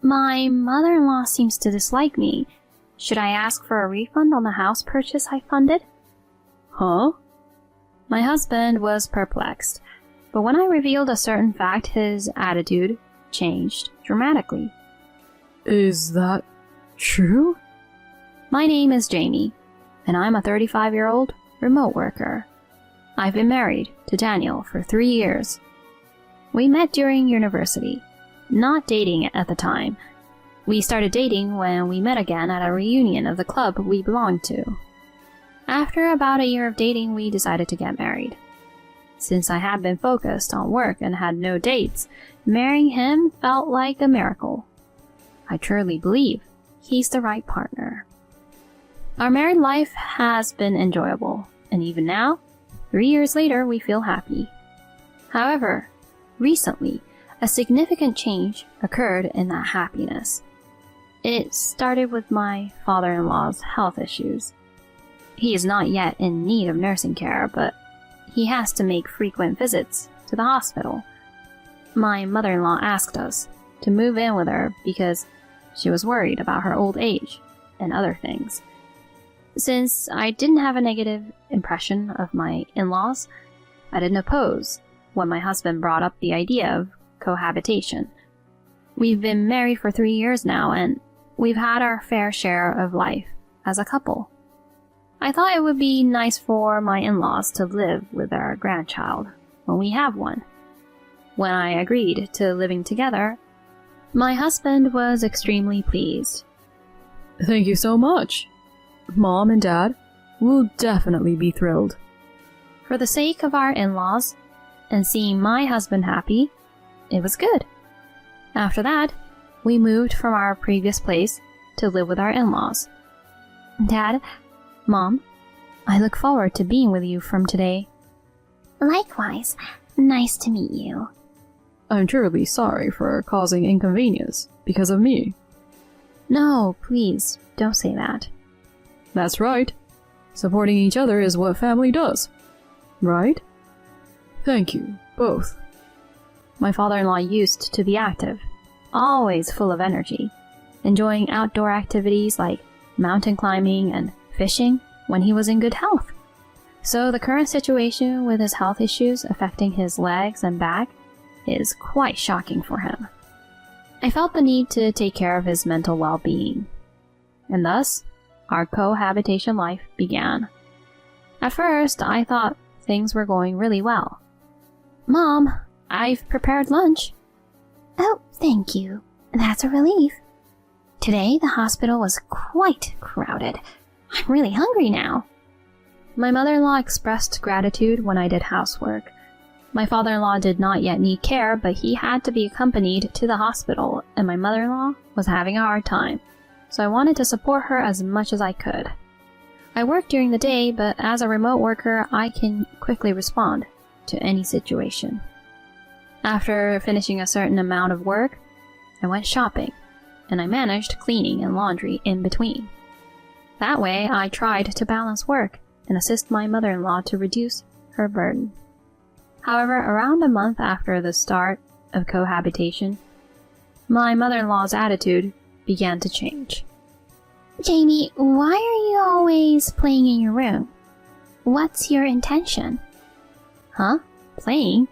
My mother-in-law seems to dislike me. Should I ask for a refund on the house purchase I funded? Huh? My husband was perplexed, but when I revealed a certain fact, his attitude changed dramatically. Is that true? My name is Jamie, and I'm a 35-year-old remote worker. I've been married to Daniel for 3 years. We met during university, not dating at the time. We started dating when we met again at a reunion of the club we belonged to. After about a year of dating, we decided to get married. Since I had been focused on work and had no dates, marrying him felt like a miracle. I truly believe he's the right partner. Our married life has been enjoyable, and even now, 3 years later, we feel happy. However, recently, a significant change occurred in that happiness. It started with my father-in-law's health issues. He is not yet in need of nursing care, but he has to make frequent visits to the hospital. My mother-in-law asked us to move in with her because she was worried about her old age and other things. Since I didn't have a negative impression of my in-laws, I didn't oppose when my husband brought up the idea of cohabitation. We've been married for 3 years now, and we've had our fair share of life as a couple. I thought it would be nice for my in-laws to live with our grandchild when we have one. When I agreed to living together, my husband was extremely pleased. Thank you so much. Mom and Dad will definitely be thrilled. For the sake of our in-laws and seeing my husband happy, it was good. After that, we moved from our previous place to live with our in-laws. Dad, Mom, I look forward to being with you from today. Likewise, nice to meet you. I'm truly sorry for causing inconvenience because of me. No, please, don't say that. That's right. Supporting each other is what family does. Right? Thank you, both. My father-in-law used to be active, always full of energy, enjoying outdoor activities like mountain climbing and fishing when he was in good health. So the current situation with his health issues affecting his legs and back is quite shocking for him. I felt the need to take care of his mental well-being, and thus our cohabitation life began. At first, I thought things were going really well. Mom, I've prepared lunch. Oh, thank you. That's a relief. Today, the hospital was quite crowded. I'm really hungry now. My mother-in-law expressed gratitude when I did housework. My father-in-law did not yet need care, but he had to be accompanied to the hospital, and my mother-in-law was having a hard time, so I wanted to support her as much as I could. I work during the day, but as a remote worker, I can quickly respond to any situation. After finishing a certain amount of work, I went shopping, and I managed cleaning and laundry in between. That way, I tried to balance work and assist my mother-in-law to reduce her burden. However, around a month after the start of cohabitation, my mother-in-law's attitude began to change. Jamie, why are you always playing in your room? What's your intention? Huh? Playing?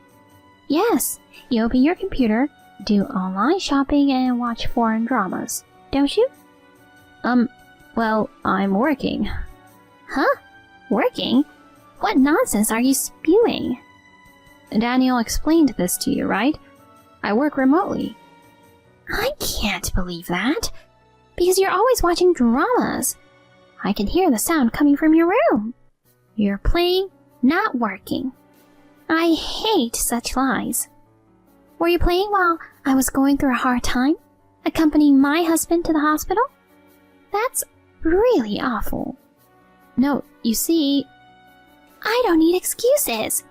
Yes, you open your computer, do online shopping, and watch foreign dramas, don't you? Well, I'm working. Huh? Working? What nonsense are you spewing? Daniel explained this to you, right? I work remotely. I can't believe that, because you're always watching dramas. I can hear the sound coming from your room. You're playing, not working. I hate such lies. Were you playing while I was going through a hard time, accompanying my husband to the hospital? That's really awful. No, you see, I don't need excuses.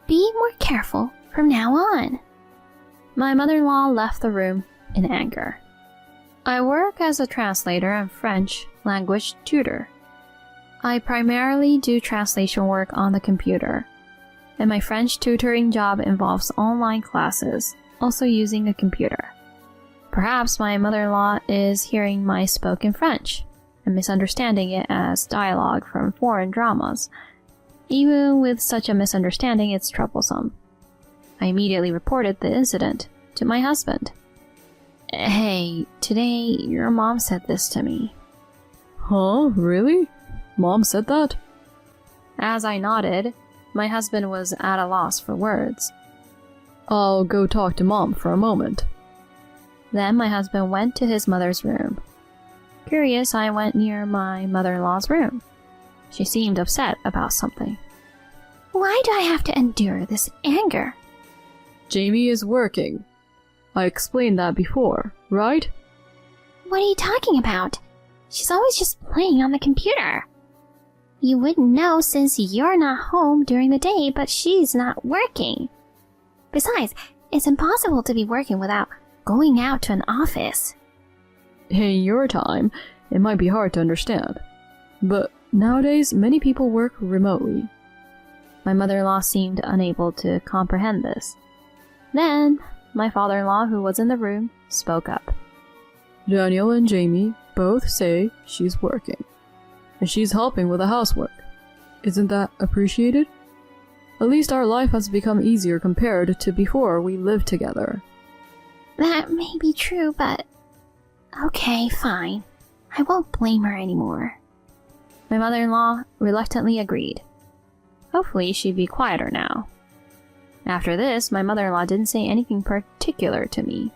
Be more careful from now on. My mother-in-law left the room in anger. I work as a translator and French language tutor. I primarily do translation work on the computer, and my French tutoring job involves online classes, also using a computer. Perhaps my mother-in-law is hearing my spoken French and misunderstanding it as dialogue from foreign dramas. Even with such a misunderstanding, it's troublesome. I immediately reported the incident to my husband. Hey, today your mom said this to me. Huh? Really? Mom said that? As I nodded, my husband was at a loss for words. I'll go talk to Mom for a moment. Then my husband went to his mother's room. Curious, I went near my mother-in-law's room. She seemed upset about something. Why do I have to endure this anger? Jamie is working. I explained that before, right? What are you talking about? She's always just playing on the computer. You wouldn't know since you're not home during the day, but she's not working. Besides, it's impossible to be working without going out to an office. In your time, it might be hard to understand. But nowadays, many people work remotely. My mother-in-law seemed unable to comprehend this. Then, my father-in-law, who was in the room, spoke up. Daniel and Jamie both say she's working. And she's helping with the housework. Isn't that appreciated? At least our life has become easier compared to before we lived together. That may be true, but... Okay, fine. I won't blame her anymore. My mother-in-law reluctantly agreed. Hopefully she'd be quieter now. After this, my mother-in-law didn't say anything particular to me.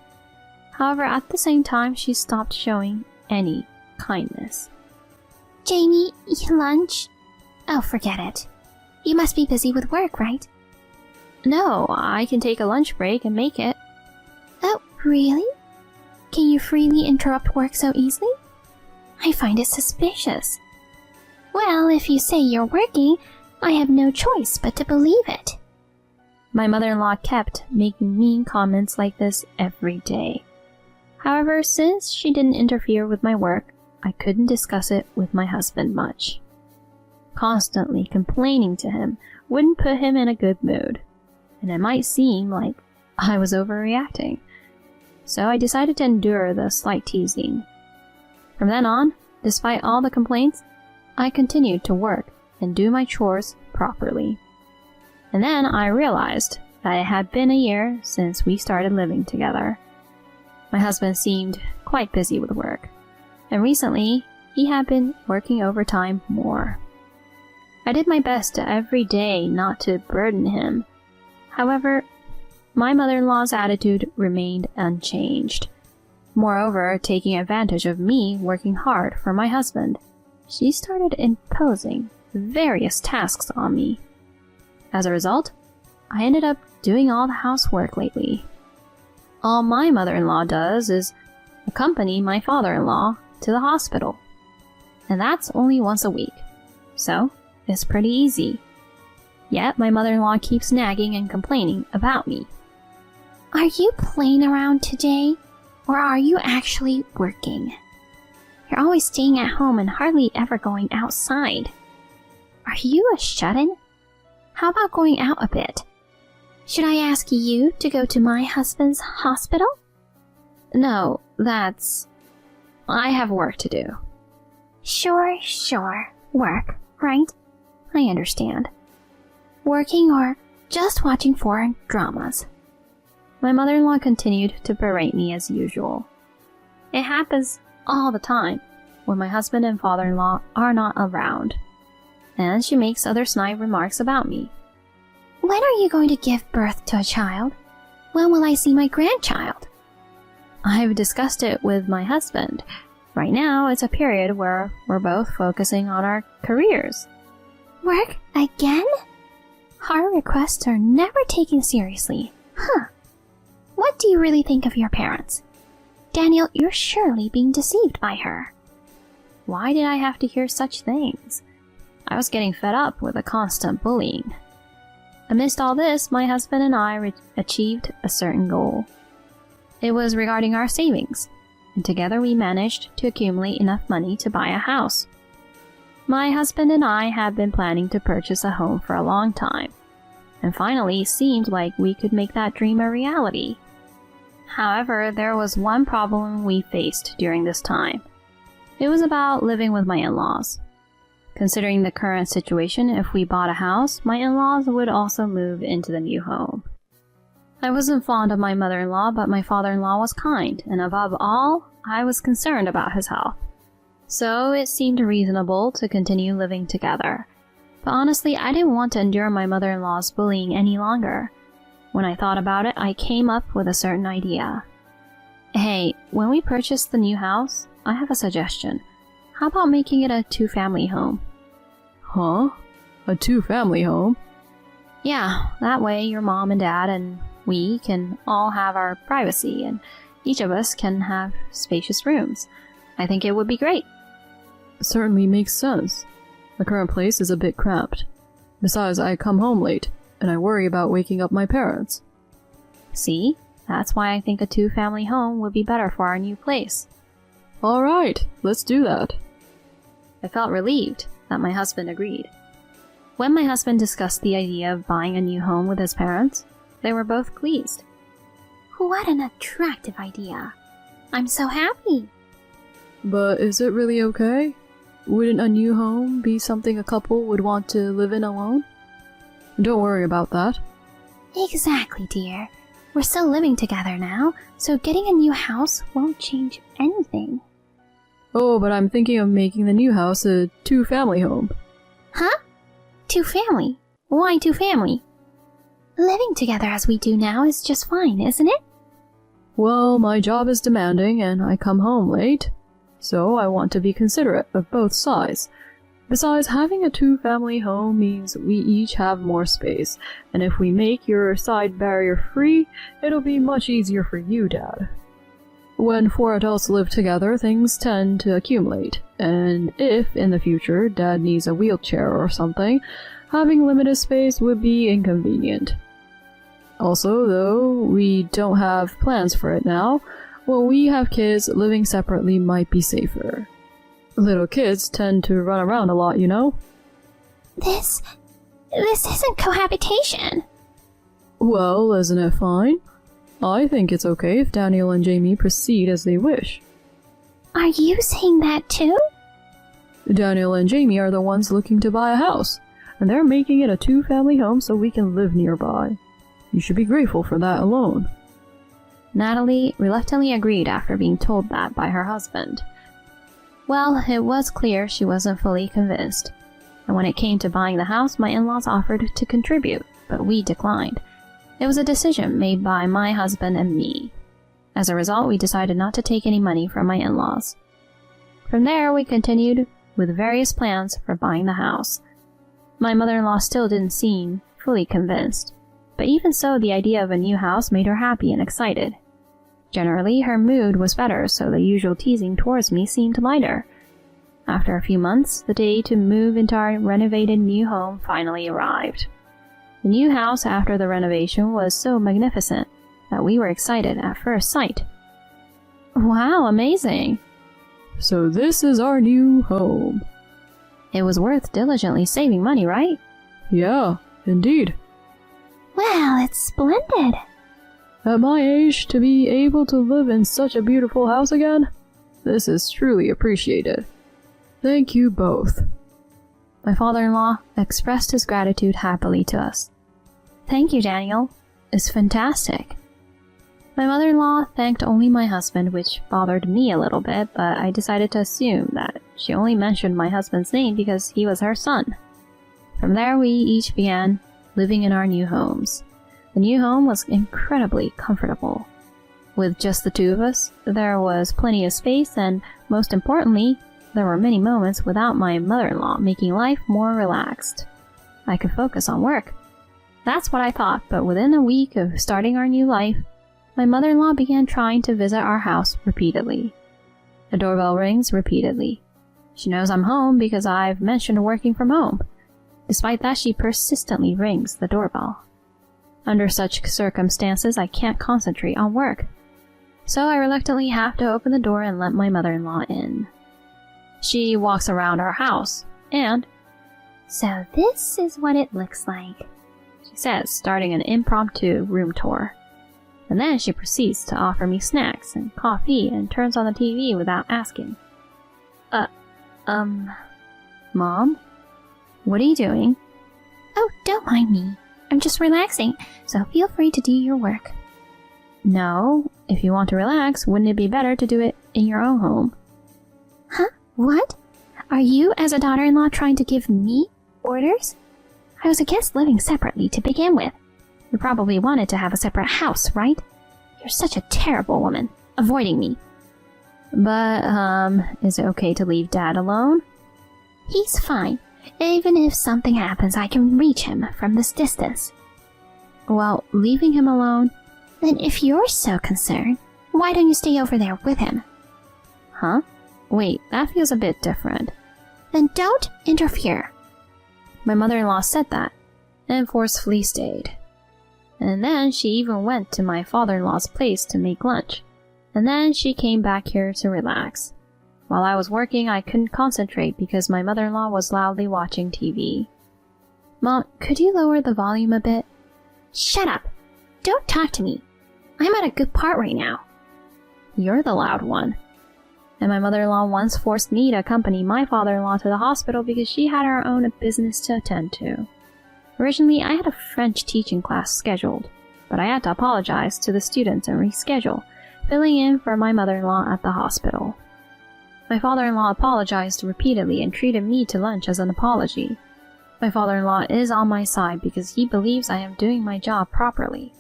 However, at the same time, she stopped showing any kindness. Jamie, lunch? Oh, forget it. You must be busy with work, right? No, I can take a lunch break and make it. Oh, really? Can you freely interrupt work so easily? I find it suspicious. Well, if you say you're working, I have no choice but to believe it. My mother-in-law kept making mean comments like this every day. However, since she didn't interfere with my work, I couldn't discuss it with my husband much. Constantly complaining to him wouldn't put him in a good mood, and it might seem like I was overreacting. So I decided to endure the slight teasing. From then on, despite all the complaints, I continued to work and do my chores properly. And then I realized that it had been a year since we started living together. My husband seemed quite busy with work, and recently he had been working overtime more. I did my best every day not to burden him. However, my mother-in-law's attitude remained unchanged. Moreover, taking advantage of me working hard for my husband, she started imposing various tasks on me. As a result, I ended up doing all the housework lately. All my mother-in-law does is accompany my father-in-law to the hospital. And that's only once a week. So, it's pretty easy. Yet my mother-in-law keeps nagging and complaining about me. Are you playing around today, or are you actually working? You're always staying at home and hardly ever going outside. Are you a shut-in? How about going out a bit? Should I ask you to go to my husband's hospital? No, I have work to do. Sure. Work, right? I understand. Working or just watching foreign dramas. My mother-in-law continued to berate me as usual. It happens all the time when my husband and father-in-law are not around. And she makes other snide remarks about me. When are you going to give birth to a child? When will I see my grandchild? I've discussed it with my husband. Right now, it's a period where we're both focusing on our careers. Work again? Our requests are never taken seriously. Huh. What do you really think of your parents? Daniel, you're surely being deceived by her. Why did I have to hear such things? I was getting fed up with the constant bullying. Amidst all this, my husband and I achieved a certain goal. It was regarding our savings, and together we managed to accumulate enough money to buy a house. My husband and I had been planning to purchase a home for a long time, and finally it seemed like we could make that dream a reality. However, there was one problem we faced during this time. It was about living with my in-laws. Considering the current situation, if we bought a house, my in-laws would also move into the new home. I wasn't fond of my mother-in-law, but my father-in-law was kind, and above all, I was concerned about his health. So it seemed reasonable to continue living together. But honestly, I didn't want to endure my mother-in-law's bullying any longer. When I thought about it, I came up with a certain idea. Hey, when we purchase the new house, I have a suggestion. How about making it a two-family home? Huh? A two-family home? Yeah, that way your mom and dad and we can all have our privacy and each of us can have spacious rooms. I think it would be great. Certainly makes sense. The current place is a bit cramped. Besides, I come home late, and I worry about waking up my parents. See? That's why I think a two-family home would be better for our new place. Alright, let's do that. I felt relieved that my husband agreed. When my husband discussed the idea of buying a new home with his parents, they were both pleased. What an attractive idea. I'm so happy. But is it really okay? Wouldn't a new home be something a couple would want to live in alone? Don't worry about that. Exactly, dear. We're still living together now, so getting a new house won't change anything. Oh, but I'm thinking of making the new house a two-family home. Huh? Two-family? Why two-family? Living together as we do now is just fine, isn't it? Well, my job is demanding and I come home late, so I want to be considerate of both sides. Besides, having a two-family home means we each have more space, and if we make your side barrier-free, it'll be much easier for you, Dad. When four adults live together, things tend to accumulate, and if, in the future, Dad needs a wheelchair or something, having limited space would be inconvenient. Also, though we don't have plans for it now, when we have kids, living separately might be safer. Little kids tend to run around a lot, you know? This isn't cohabitation. Well, isn't it fine? I think it's okay if Daniel and Jamie proceed as they wish. Are you saying that too? Daniel and Jamie are the ones looking to buy a house, and they're making it a two-family home so we can live nearby. You should be grateful for that alone. Natalie reluctantly agreed after being told that by her husband. Well, it was clear she wasn't fully convinced, and when it came to buying the house, my in-laws offered to contribute, but we declined. It was a decision made by my husband and me. As a result, we decided not to take any money from my in-laws. From there, we continued with various plans for buying the house. My mother-in-law still didn't seem fully convinced, but even so, the idea of a new house made her happy and excited. Generally, her mood was better, so the usual teasing towards me seemed lighter. After a few months, the day to move into our renovated new home finally arrived. The new house after the renovation was so magnificent that we were excited at first sight. Wow, amazing! So this is our new home. It was worth diligently saving money, right? Yeah, indeed. Well, it's splendid. At my age, to be able to live in such a beautiful house again, this is truly appreciated. Thank you both. My father-in-law expressed his gratitude happily to us. Thank you, Daniel. It's fantastic. My mother-in-law thanked only my husband, which bothered me a little bit, but I decided to assume that she only mentioned my husband's name because he was her son. From there, we each began living in our new homes. The new home was incredibly comfortable. With just the two of us, there was plenty of space, and most importantly, there were many moments without my mother-in-law, making life more relaxed. I could focus on work. That's what I thought, but within a week of starting our new life, my mother-in-law began trying to visit our house repeatedly. The doorbell rings repeatedly. She knows I'm home because I've mentioned working from home. Despite that, she persistently rings the doorbell. Under such circumstances, I can't concentrate on work. So I reluctantly have to open the door and let my mother-in-law in. She walks around our house, and, "So this is what it looks like," she says, starting an impromptu room tour. And then she proceeds to offer me snacks and coffee and turns on the TV without asking. Mom? What are you doing? Oh, don't mind me. I'm just relaxing, so feel free to do your work. No, if you want to relax, wouldn't it be better to do it in your own home? Huh? What? Are you, as a daughter-in-law, trying to give me orders? I was a guest living separately to begin with. You probably wanted to have a separate house, right? You're such a terrible woman, avoiding me. But, is it okay to leave Dad alone? He's fine. Even if something happens, I can reach him from this distance. Well, leaving him alone? Then if you're so concerned, why don't you stay over there with him? Huh? Wait, that feels a bit different. Then don't interfere. My mother-in-law said that, and forcefully stayed. And then she even went to my father-in-law's place to make lunch. And then she came back here to relax. While I was working, I couldn't concentrate because my mother-in-law was loudly watching TV. Mom, could you lower the volume a bit? Shut up! Don't talk to me. I'm at a good part right now. You're the loud one. And my mother-in-law once forced me to accompany my father-in-law to the hospital because she had her own business to attend to. Originally, I had a French teaching class scheduled, but I had to apologize to the students and reschedule, filling in for my mother-in-law at the hospital. My father-in-law apologized repeatedly and treated me to lunch as an apology. My father-in-law is on my side because he believes I am doing my job properly.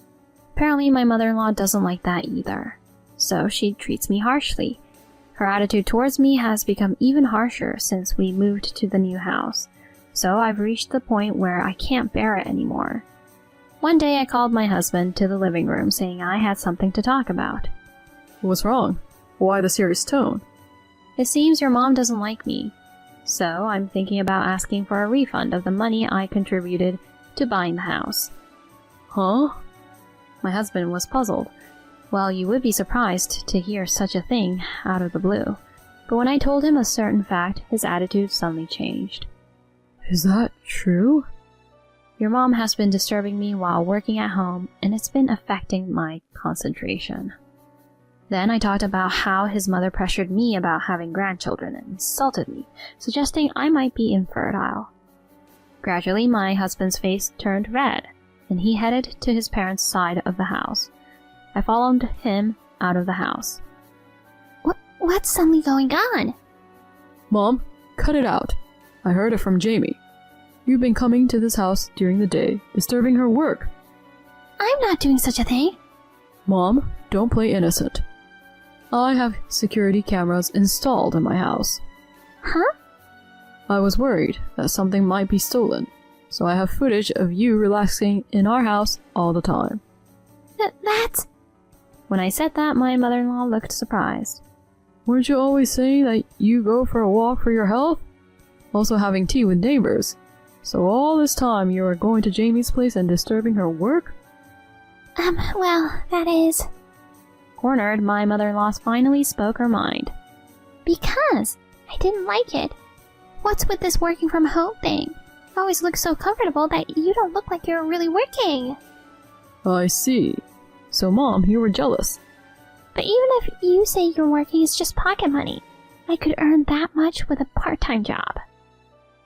Apparently, my mother-in-law doesn't like that either, so she treats me harshly. Her attitude towards me has become even harsher since we moved to the new house, so I've reached the point where I can't bear it anymore. One day I called my husband to the living room saying I had something to talk about. What's wrong? Why the serious tone? It seems your mom doesn't like me, so I'm thinking about asking for a refund of the money I contributed to buying the house. Huh? My husband was puzzled. Well, you would be surprised to hear such a thing out of the blue. But when I told him a certain fact, his attitude suddenly changed. Is that true? Your mom has been disturbing me while working at home, and it's been affecting my concentration. Then I talked about how his mother pressured me about having grandchildren and insulted me, suggesting I might be infertile. Gradually, my husband's face turned red, and he headed to his parents' side of the house. I followed him out of the house. What's suddenly going on? Mom, cut it out. I heard it from Jamie. You've been coming to this house during the day, disturbing her work. I'm not doing such a thing. Mom, don't play innocent. I have security cameras installed in my house. Huh? I was worried that something might be stolen, so I have footage of you relaxing in our house all the time. That's... When I said that, my mother-in-law looked surprised. Weren't you always saying that you go for a walk for your health? Also having tea with neighbors. So all this time you are going to Jamie's place and disturbing her work? Well, that is... Cornered, my mother-in-law finally spoke her mind. Because I didn't like it. What's with this working from home thing? You always look so comfortable that you don't look like you're really working. I see. So Mom, you were jealous. But even if you say you're working is just pocket money, I could earn that much with a part-time job.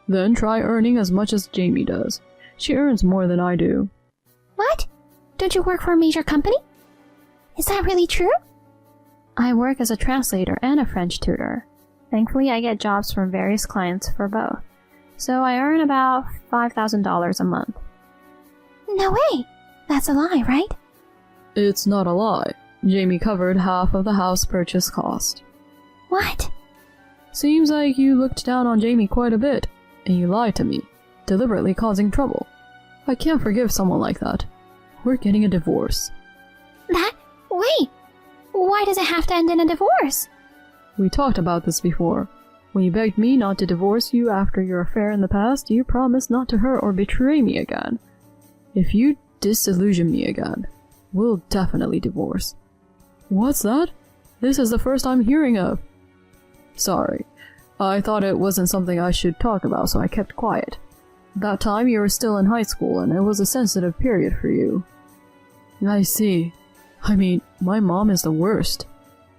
Then try earning as much as Jamie does. She earns more than I do. What? Don't you work for a major company? Is that really true? I work as a translator and a French tutor. Thankfully, I get jobs from various clients for both. So I earn about $5,000 a month. No way! That's a lie, right? It's not a lie. Jamie covered half of the house purchase cost. What? Seems like you looked down on Jamie quite a bit, and you lied to me, deliberately causing trouble. I can't forgive someone like that. We're getting a divorce. Wait! Why does it have to end in a divorce? We talked about this before. When you begged me not to divorce you after your affair in the past, you promised not to hurt or betray me again. If you disillusion me again, we'll definitely divorce. What's that? This is the first I'm hearing of. Sorry. I thought it wasn't something I should talk about, so I kept quiet. That time you were still in high school, and it was a sensitive period for you. I see. I mean, my mom is the worst.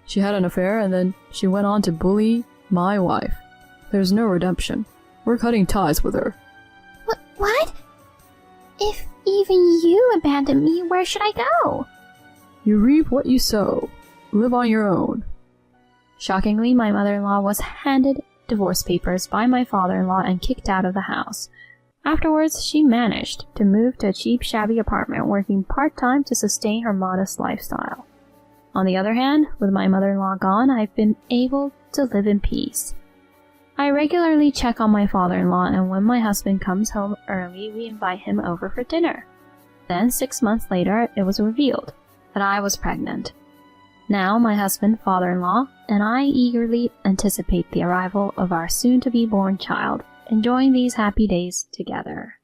She had an affair and then she went on to bully my wife. There's no redemption. We're cutting ties with her. What? If even you abandon me, where should I go? You reap what you sow. Live on your own. Shockingly, my mother-in-law was handed divorce papers by my father-in-law and kicked out of the house. Afterwards, she managed to move to a cheap, shabby apartment, working part-time to sustain her modest lifestyle. On the other hand, with my mother-in-law gone, I've been able to live in peace. I regularly check on my father-in-law, and when my husband comes home early, we invite him over for dinner. Then, 6 months later, it was revealed that I was pregnant. Now, my husband, father-in-law, and I eagerly anticipate the arrival of our soon-to-be-born child, enjoying these happy days together.